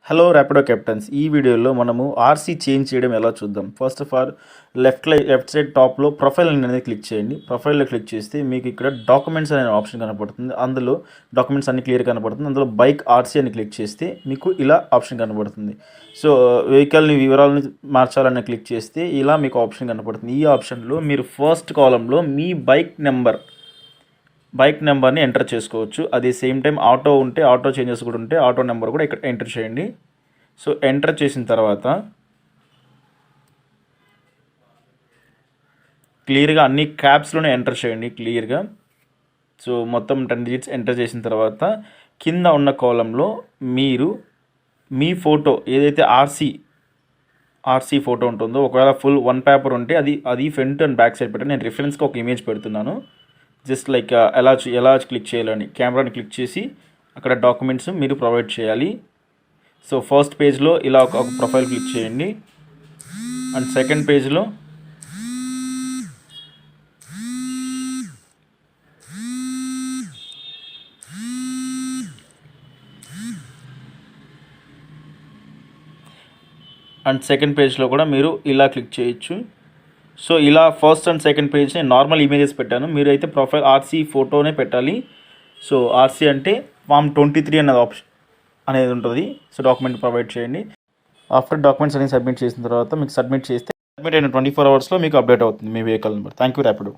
Hello Rapido captains. ఈ వీడియోలో మనము ఆర్సీ చేంజ్ చేయడం ఎలా చూద్దాం. First of all left side టాప్లో ప్రొఫైల్ అనేది క్లిక్ చేయండి. ప్రొఫైల్లో క్లిక్ చేస్తే మీకు ఇక్కడ డాక్యుమెంట్స్ అనే ఆప్షన్ కనపడుతుంది. అందులో డాక్యుమెంట్స్ అన్ని క్లియర్ కనపడుతుంది. అందులో బైక్ ఆర్సీ అని క్లిక్ చేస్తే మీకు ఇలా ఆప్షన్ కనపడుతుంది. సో వెహికల్ని వివరాలను మార్చాలని క్లిక్ చేస్తే ఇలా మీకు ఆప్షన్ కనపడుతుంది. ఈ ఆప్షన్లో మీరు ఫస్ట్ కాలంలో మీ బైక్ నెంబర్ని ఎంటర్ చేసుకోవచ్చు. అదే సేమ్ టైం ఆటో ఉంటే ఆటో చేంజెస్ కూడా ఉంటే ఆటో నెంబర్ కూడా ఇక్కడ ఎంటర్ చేయండి. సో ఎంటర్ చేసిన తర్వాత క్లియర్గా అన్ని క్యాప్స్లోనే ఎంటర్ చేయండి క్లియర్గా. సో మొత్తం 10 డిజిట్స్ ఎంటర్ చేసిన తర్వాత కింద ఉన్న కాలంలో మీరు మీ ఫోటో ఏదైతే ఆర్సీ ఫోటో ఉంటుందో, ఒకవేళ ఫుల్ 1 పేపర్ ఉంటే అది ఫ్రంట్ అండ్ బ్యాక్ సైడ్ పెట్టండి. నేను రిఫరెన్స్కి ఒక ఇమేజ్ పెడుతున్నాను. జస్ట్ లైక్ ఎలా క్లిక్ చేయాలని కెమెరాని క్లిక్ చేసి అక్కడ డాక్యుమెంట్స్ మీరు ప్రొవైడ్ చేయాలి. సో ఫస్ట్ పేజ్లో ఇలా ఒక ప్రొఫైల్ క్లిక్ చేయండి. అండ్ సెకండ్ పేజ్లో కూడా మీరు ఇలా క్లిక్ చేయొచ్చు. సో ఇలా ఫస్ట్ అండ్ సెకండ్ పేజ్ని నార్మల్ ఇమేజెస్ పెట్టాను. మీరైతే ప్రొఫైల్ ఆర్సీ ఫోటోనే పెట్టాలి. సో ఆర్సీ అంటే ఫామ్ 23 అన్నది ఆప్షన్ అనేది ఉంటుంది. సో డాక్యుమెంట్ ప్రొవైడ్ చేయండి. ఆఫ్టర్ డాక్యుమెంట్స్ అనేది సబ్మిట్ చేసిన తర్వాత మీకు సబ్మిట్ అయిన 24 అవర్స్లో మీకు అప్డేట్ అవుతుంది మీ vehicle number. Thank you Rapido.